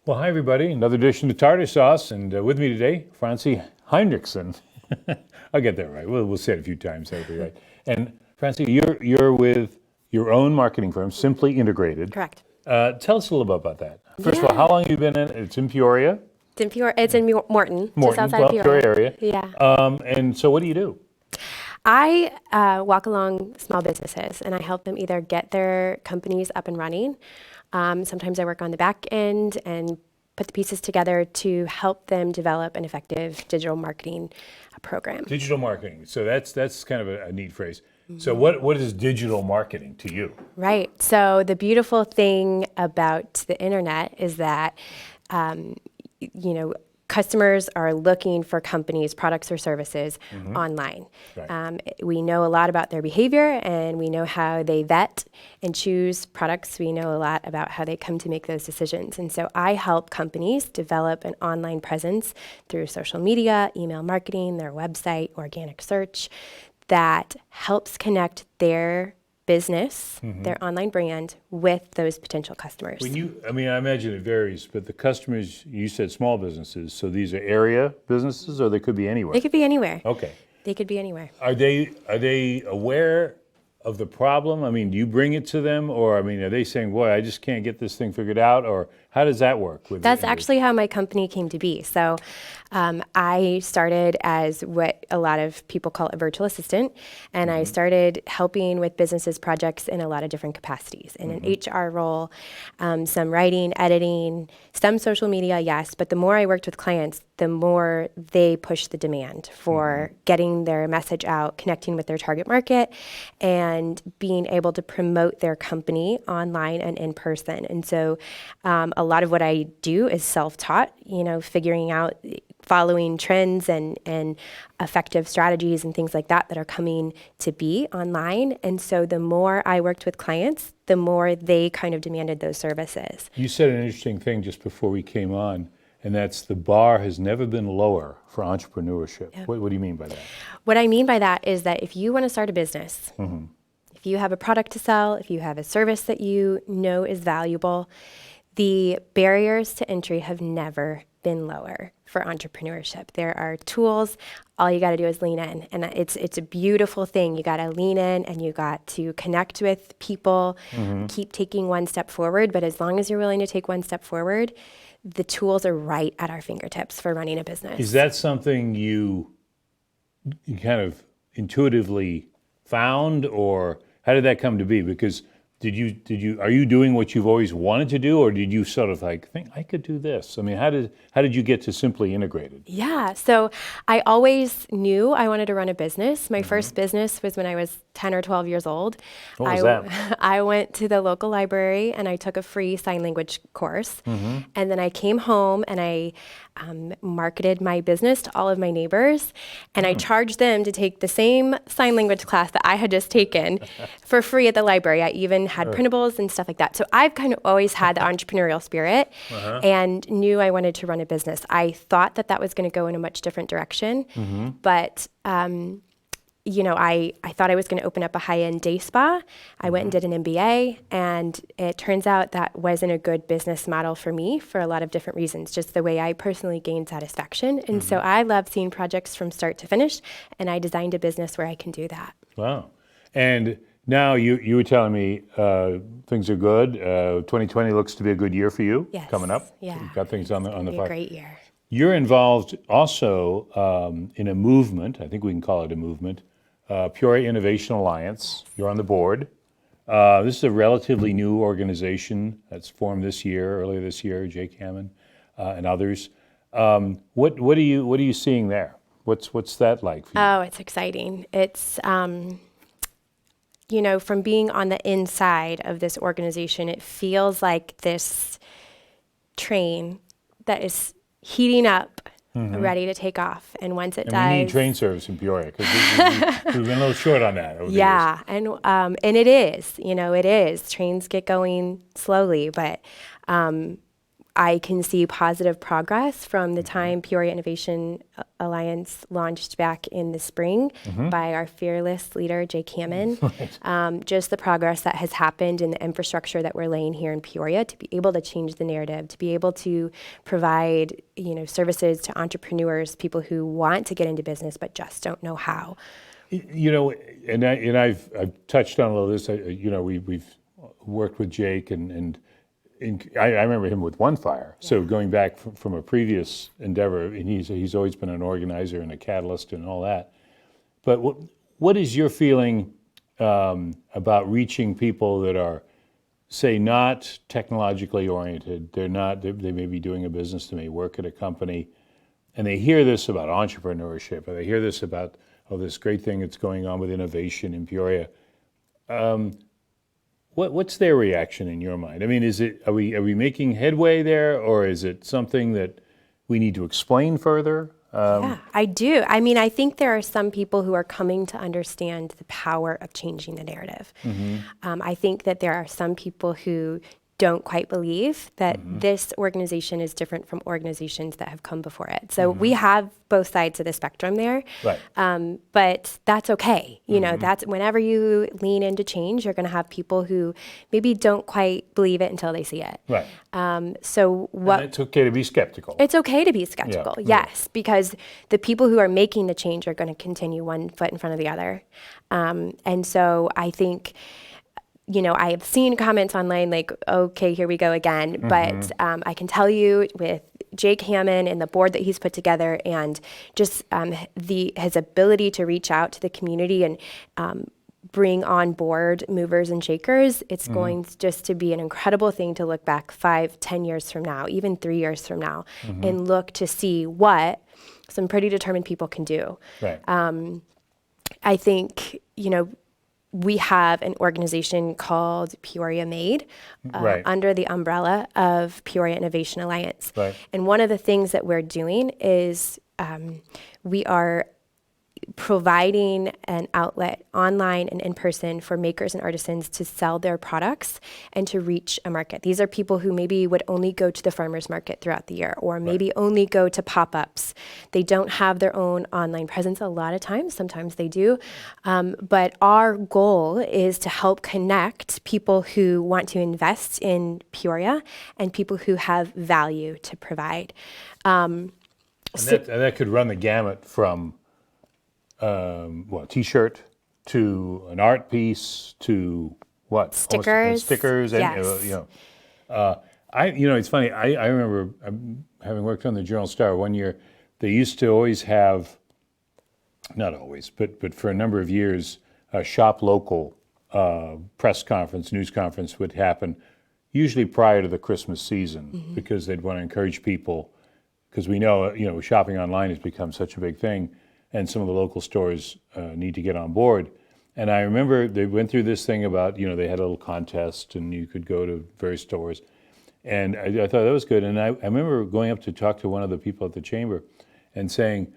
Well, hi everybody. Another edition of Tarter Sauce, and with me today, Francie Hinrichsen. I'll get that right. We'll say it a few times. That'll be right. And Francie, you're with your own marketing firm, Simply Integrated. Correct. Tell us a little bit about that. First of all, how long have you been in? It's in Peoria. It's in Morton, just outside well, of Peoria. Peoria area. Yeah. And so, what do you do? I walk along small businesses and I help them either get their companies up and running. Sometimes I work on the back end and put the pieces together to help them develop an effective digital marketing program. Digital marketing. So that's kind of a neat phrase. So what is digital marketing to you? Right. So the beautiful thing about the internet is that, customers are looking for companies, products or services online. Right. We know a lot about their behavior and we know how they vet and choose products. We know a lot about how they come to make those decisions. And so I help companies develop an online presence through social media, email marketing, their website, organic search that helps connect their business, their online brand, with those potential customers. I imagine it varies, but the customers, you said small businesses, so these are area businesses, or they could be anywhere? They could be anywhere. Okay. They could be anywhere. Are they aware of the problem? I mean, do you bring it to them, or are they saying, boy, I just can't get this thing figured out, or how does that work? That's actually how my company came to be. So I started as what a lot of people call a virtual assistant, and I started helping with businesses projects in a lot of different capacities. In an HR role, some writing, editing, some social media, yes, but the more I worked with clients, the more they pushed the demand for getting their message out, connecting with their target market, and being able to promote their company online and in person. And so a lot of what I do is self-taught, figuring out, following trends and effective strategies and things like that that are coming to be online. And so the more I worked with clients, the more they kind of demanded those services. You said an interesting thing just before we came on, and that's the bar has never been lower for entrepreneurship. Yep. What do you mean by that? What I mean by that is that if you want to start a business, if you have a product to sell, if you have a service that you know is valuable, the barriers to entry have never been lower for entrepreneurship. There are tools. All you got to do is lean in, and it's a beautiful thing. You got to lean in, and you got to connect with people. Keep taking one step forward. But as long as you're willing to take one step forward, the tools are right at our fingertips for running a business. Is that something you kind of intuitively found, or how did that come to be? Because are you doing what you've always wanted to do, or did you sort of think I could do this? I mean, how did you get to Simply Integrated? Yeah, so I always knew I wanted to run a business. My first business was when I was 10 or 12 years old. What was that? I went to the local library and I took a free sign language course. And then I came home and I marketed my business to all of my neighbors, and I charged them to take the same sign language class that I had just taken for free at the library. I even had printables and stuff like that. So I've kind of always had the entrepreneurial spirit and knew I wanted to run a business. I thought that was going to go in a much different direction, but I thought I was going to open up a high-end day spa. I went and did an MBA, and it turns out that wasn't a good business model for me for a lot of different reasons, just the way I personally gained satisfaction. And so I love seeing projects from start to finish, and I designed a business where I can do that. Wow. And now you were telling me things are good. 2020 looks to be a good year for you. Yes. Coming up. Yeah. You've got things on the fire. A great year. You're involved also in a movement, I think we can call it a movement, Peoria Innovation Alliance. You're on the board. This is a relatively new organization that's formed earlier this year, Jake Hammond and others. What are you seeing there? What's that like for you? Oh, it's exciting. It's from being on the inside of this organization, it feels like this train that is heating up, ready to take off. And once it does, we need train service in Peoria because we've been a little short on that over the years. And it is. It is. Trains get going slowly, but I can see positive progress from the time Peoria Innovation Alliance launched back in the spring by our fearless leader, Jake Hammond. Just the progress that has happened in the infrastructure that we're laying here in Peoria to be able to change the narrative, to be able to provide, services to entrepreneurs, people who want to get into business but just don't know how. I've touched on a little of this. We've worked with Jake and I remember him with One Fire. So going back from a previous endeavor, and he's always been an organizer and a catalyst and all that. But what is your feeling about reaching people that are, say, not technologically oriented? They may be doing a business, they may work at a company, and they hear this about entrepreneurship, or they hear this about this great thing that's going on with innovation in Peoria. What's their reaction in your mind? I mean, are we making headway there, or is it something that we need to explain further? Yeah, I do. I mean, I think there are some people who are coming to understand the power of changing the narrative. I think that there are some people who don't quite believe that this organization is different from organizations that have come before it. So we have both sides of the spectrum there, Right. But that's okay. That's whenever you lean into change, you're going to have people who maybe don't quite believe it until they see it. Right. So what? And it's okay to be skeptical. It's okay to be skeptical, yes, because the people who are making the change are going to continue one foot in front of the other. And so I think, I have seen comments online like, okay, here we go again. But I can tell you with Jake Hammond and the board that he's put together and just his ability to reach out to the community and bring on board movers and shakers, it's going just to be an incredible thing to look back 5-10 years from now, even 3 years from now, and look to see what some pretty determined people can do. Right. I think, we have an organization called Peoria Made under the umbrella of Peoria Innovation Alliance. Right. And one of the things that we're doing is we are providing an outlet online and in person for makers and artisans to sell their products and to reach a market. These are people who maybe would only go to the farmers market throughout the year or maybe only go to pop-ups. They don't have their own online presence a lot of times. Sometimes they do. But our goal is to help connect people who want to invest in Peoria and people who have value to provide. And that could run the gamut from T-shirt to an art piece to what? Stickers. Stickers. Yes. It's funny. I remember having worked on the Journal-Star one year. They used to always have, not always, but for a number of years, a shop local press conference, news conference would happen, usually prior to the Christmas season, because they'd want to encourage people, because we know, shopping online has become such a big thing. And some of the local stores need to get on board. And I remember they went through this thing about, they had a little contest and you could go to various stores. And I thought that was good. And I remember going up to talk to one of the people at the chamber and saying,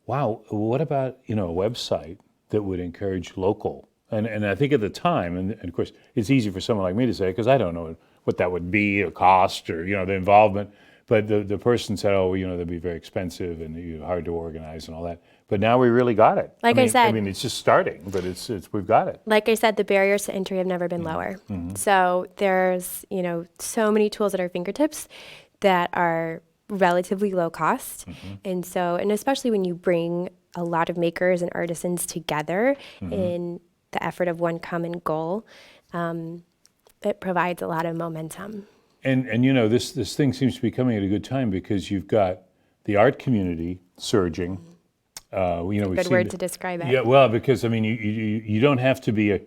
wow, what about, a website that would encourage local? And I think at the time, and of course, it's easy for someone like me to say, because I don't know what that would be or cost or, the involvement. But the person said, that'd be very expensive and hard to organize and all that. But now we really got it. I said, it's just starting, but it's we've got it. Like I said, the barriers to entry have never been lower. So there's, so many tools at our fingertips that are relatively low cost. And especially when you bring a lot of makers and artisans together in the effort of one common goal, it provides a lot of momentum. And this thing seems to be coming at a good time because you've got the art community surging. Good word to describe it. Yeah, well, because you don't have to be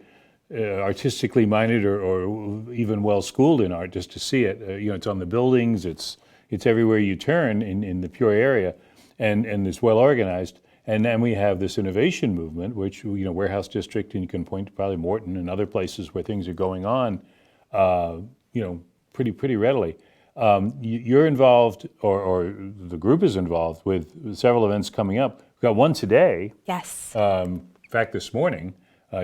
artistically minded or even well schooled in art just to see it. It's on the buildings. It's everywhere you turn in the Peoria area, and it's well organized. And then we have this innovation movement, which Warehouse District, and you can point to probably Morton and other places where things are going on. Pretty readily. You're involved, or the group is involved with several events coming up. We've got one today. Yes. In fact, this morning,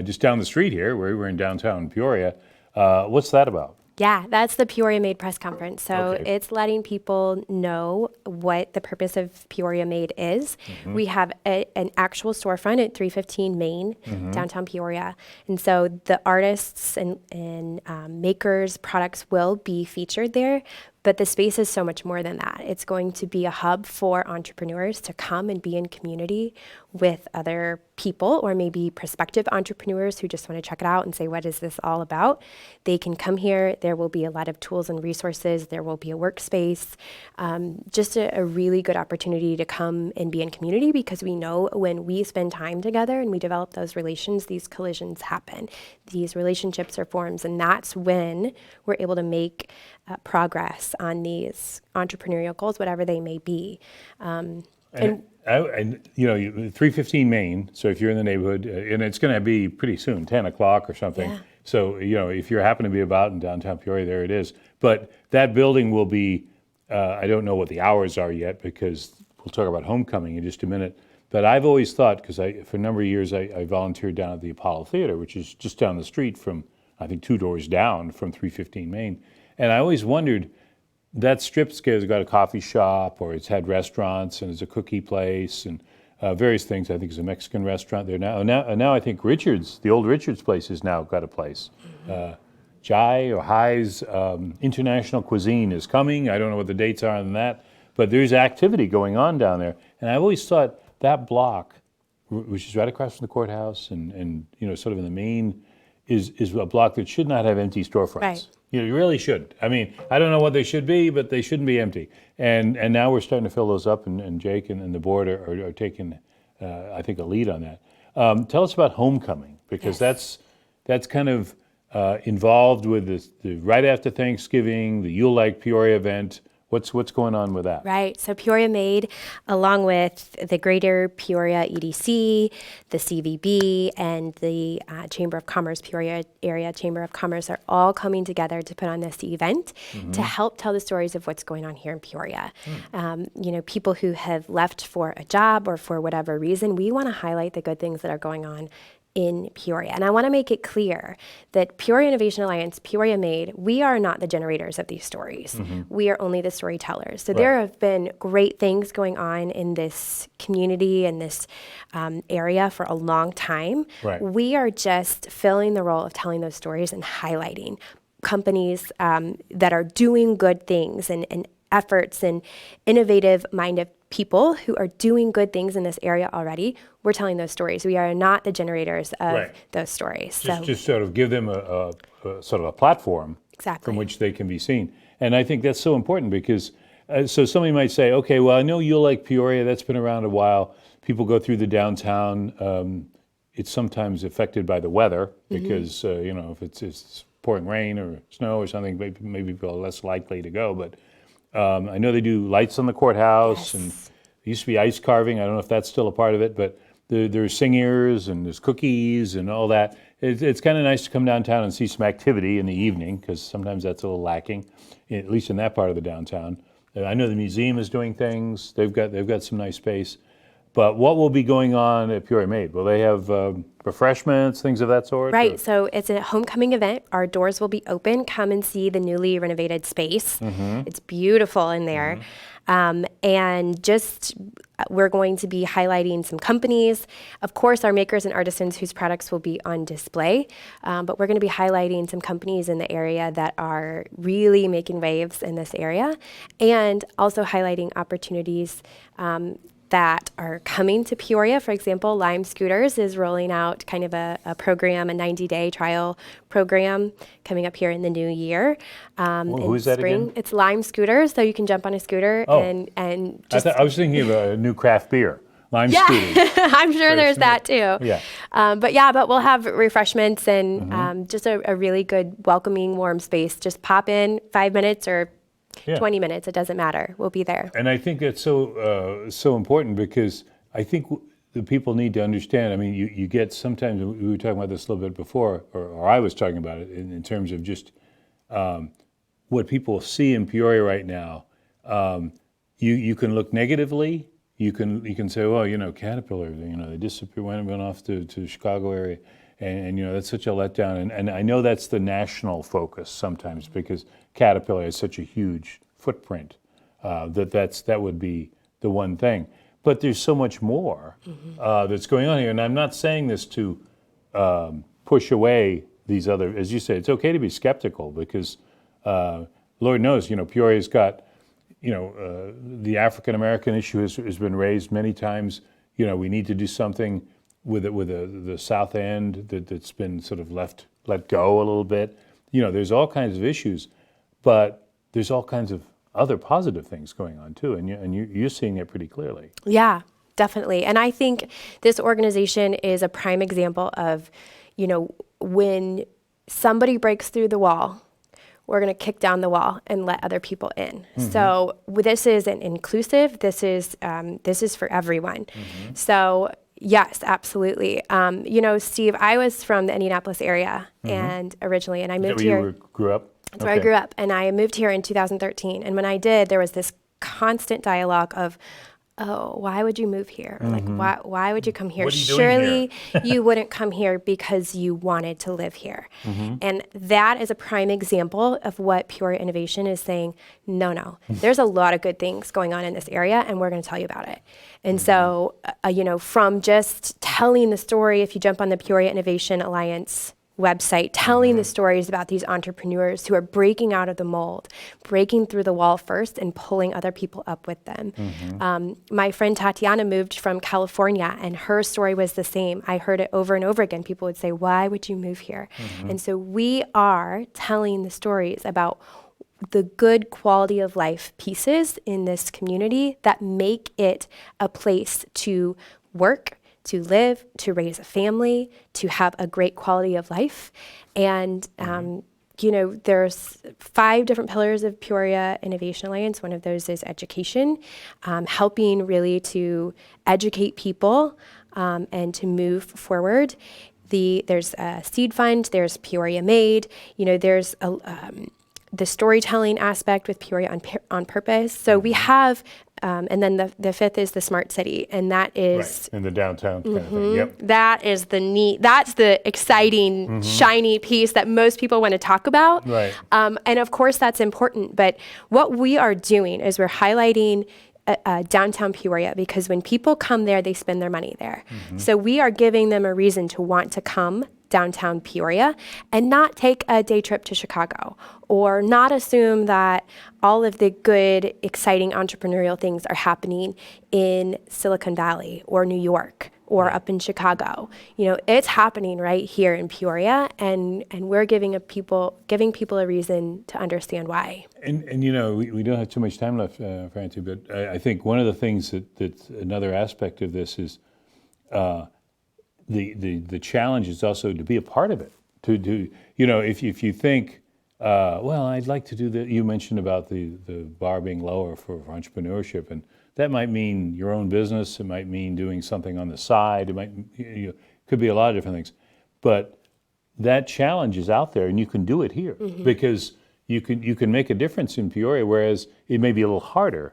just down the street here, we're in downtown Peoria. What's that about? Yeah, that's the Peoria Made press conference. So Okay. it's letting people know what the purpose of Peoria Made is. We have an actual storefront at 315 Main, downtown Peoria. And so the artists and makers' products will be featured there. But the space is so much more than that. It's going to be a hub for entrepreneurs to come and be in community with other people or maybe prospective entrepreneurs who just want to check it out and say, what is this all about? They can come here. There will be a lot of tools and resources. There will be a workspace. Just a really good opportunity to come and be in community, because we know when we spend time together and we develop those relations, these collisions happen. These relationships are formed, and that's when we're able to make progress on these entrepreneurial goals, whatever they may be. And 315 Main, so if you're in the neighborhood, and it's going to be pretty soon, 10 o'clock or something. Yeah. So, if you happen to be about in downtown Peoria, there it is. But that building will be, I don't know what the hours are yet, because we'll talk about homecoming in just a minute. But I've always thought, because for a number of years I volunteered down at the Apollo Theater, which is just down the street from, I think, 2 doors down from 315 Main. And I always wondered, that strip's got a coffee shop, or it's had restaurants, and it's a cookie place, and various things. I think it's a Mexican restaurant there now. Now I think Richard's, the old Richard's place, has now got a place. Jai or Hai's International Cuisine is coming. I don't know what the dates are on that, but there's activity going on down there. And I've always thought that block, which is right across from the courthouse and sort of in the main, is a block that should not have empty storefronts. Right. You really shouldn't. I mean, I don't know what they should be, but they shouldn't be empty. And now we're starting to fill those up, and Jake and the board are taking, I think, a lead on that. Tell us about homecoming, because Yes. that's kind of involved with the right after Thanksgiving, the You'll Like Peoria event. What's going on with that? Right. So Peoria Made, along with the Greater Peoria EDC, the CVB, and the Chamber of Commerce, Peoria Area Chamber of Commerce, are all coming together to put on this event to help tell the stories of what's going on here in Peoria. People who have left for a job or for whatever reason, we want to highlight the good things that are going on in Peoria. And I want to make it clear that Peoria Innovation Alliance, Peoria Made, we are not the generators of these stories. We are only the storytellers. So there have been great things going on in this community and this area for a long time. Right. We are just filling the role of telling those stories and highlighting companies that are doing good things and efforts and innovative-minded people who are doing good things in this area already. We're telling those stories. We are not the generators of those stories. Just sort of give them a sort of a platform Exactly. from which they can be seen. And I think that's so important, because so somebody might say, okay, well, I know You'll Like Peoria, that's been around a while. People go through the downtown. It's sometimes affected by the weather, because if it's pouring rain or snow or something, maybe people are less likely to go. But I know they do lights on the courthouse, and there used to be ice carving. I don't know if that's still a part of it, but there's singers and there's cookies and all that. It's kind of nice to come downtown and see some activity in the evening, because sometimes that's a little lacking, at least in that part of the downtown. I know the museum is doing things. They've got some nice space. But what will be going on at Peoria Made? Will they have refreshments, things of that sort? Right. So it's a homecoming event. Our doors will be open. Come and see the newly renovated space. It's beautiful in there. And just we're going to be highlighting some companies. Of course, our makers and artisans whose products will be on display. But we're going to be highlighting some companies in the area that are really making waves in this area, and also highlighting opportunities that are coming to Peoria. For example, Lime Scooters is rolling out kind of a program, a 90-day trial program coming up here in the new year. Who is that again? It's Lime Scooters, so you can jump on a scooter and just... I was thinking of a new craft beer, Lime Scooters. I'm sure there's that too. Yeah. But we'll have refreshments and just a really good, welcoming, warm space. Just pop in 5 minutes or 20 minutes, it doesn't matter. We'll be there. And I think that's so important, because I think the people need to understand. I mean, you get sometimes, we were talking about this a little bit before, or I was talking about it in terms of just what people see in Peoria right now. You can look negatively. You can say, well, Caterpillar, they disappeared, went off to the Chicago area. And that's such a letdown. And I know that's the national focus sometimes because Caterpillar has such a huge footprint that would be the one thing. But there's so much more that's going on here. And I'm not saying this to push away these other, as you say, it's okay to be skeptical because Lord knows, Peoria's got, the African-American issue has been raised many times. We need to do something with the South End that's been sort of let go a little bit. There's all kinds of issues, but there's all kinds of other positive things going on too, and you're seeing it pretty clearly. Yeah, definitely. And I think this organization is a prime example of, when somebody breaks through the wall, we're going to kick down the wall and let other people in. So this is an inclusive. This is for everyone. So yes, absolutely. Steve, I was from the Indianapolis area and originally, and I moved here. Where you grew up? That's where I grew up, and I moved here in 2013. And when I did, there was this constant dialogue of, oh, why would you move here? Like, why would you come here? What are you doing Surely you wouldn't come here because you wanted to live here. And that is a prime example of what Peoria Innovation is saying, no. There's a lot of good things going on in this area, and we're going to tell you about it. And so, from just telling the story, if you jump on the Peoria Innovation Alliance website, telling the stories about these entrepreneurs who are breaking out of the mold, breaking through the wall first and pulling other people up with them. My friend Tatiana moved from California and her story was the same. I heard it over and over again. People would say, why would you move here? And so we are telling the stories about the good quality of life pieces in this community that make it a place to work, to live, to raise a family, to have a great quality of life. And, there's 5 different pillars of Peoria Innovation Alliance. One of those is education, helping really to educate people and to move forward. There's a seed fund, there's Peoria Made, there's the storytelling aspect with Peoria on Purpose. So we have, and then the 5th is the smart city, and that is in the downtown kind of thing. Yep. that's the exciting, shiny piece that most people want to talk about. Right. And of course that's important, but what we are doing is we're highlighting downtown Peoria, because when people come there, they spend their money there. So we are giving them a reason to want to come downtown Peoria and not take a day trip to Chicago, or not assume that all of the good, exciting entrepreneurial things are happening in Silicon Valley or New York or up in Chicago. It's happening right here in Peoria, and we're giving people a reason to understand why. And we don't have too much time left, Francie, but I think one of the things that's another aspect of this is the challenge is also to be a part of it. To do, if you think, well, I'd like to do that. You mentioned about the bar being lower for entrepreneurship, and that might mean your own business. It might mean doing something on the side. It might could be a lot of different things, but that challenge is out there, and you can do it here because you can make a difference in Peoria, whereas it may be a little harder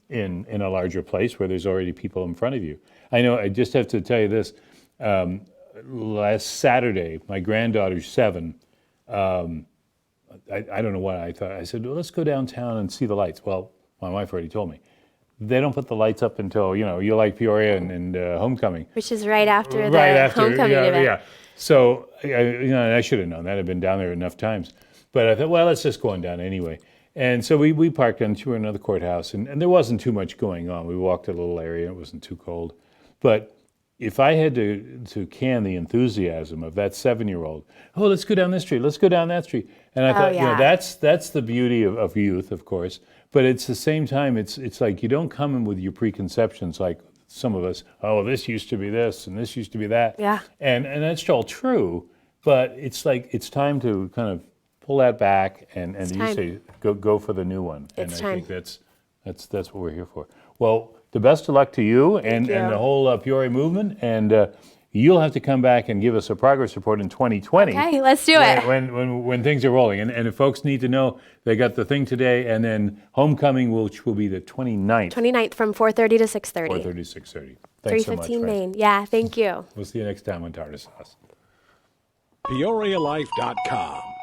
in a larger place where there's already people in front of you. I know. I just have to tell you this. Last Saturday, my granddaughter's 7. I don't know what I thought. I said, well, let's go downtown and see the lights. Well, my wife already told me. They don't put the lights up until, you like Peoria and Homecoming. Which is right after Homecoming event. Yeah. So, I should have known that. I've been down there enough times. But I thought, well, let's just go on down anyway. And so we parked into another courthouse, and there wasn't too much going on. We walked a little area. It wasn't too cold. But if I had to can the enthusiasm of that 7-year-old, oh, let's go down this street, let's go down that street. And I thought, that's the beauty of youth, of course. But it's the same time, it's like you don't come in with your preconceptions like some of us, oh, this used to be this and this used to be that. Yeah. And that's all true, but it's like it's time to kind of pull that back and you say, go for the new one. It's and time. I think that's what we're here for. Well, the best of luck to you and the whole Peoria movement, and you'll have to come back and give us a progress report in 2020. Okay, let's do it. When things are rolling. And if folks need to know, they got the thing today, and then Homecoming, which will be the 29th. 29th from 4:30 to 6:30. 4:30 to 6:30. Thanks so much, 315 Francie. Main. Yeah, thank you. We'll see you next time on Tarter Source. PeoriaLife.com.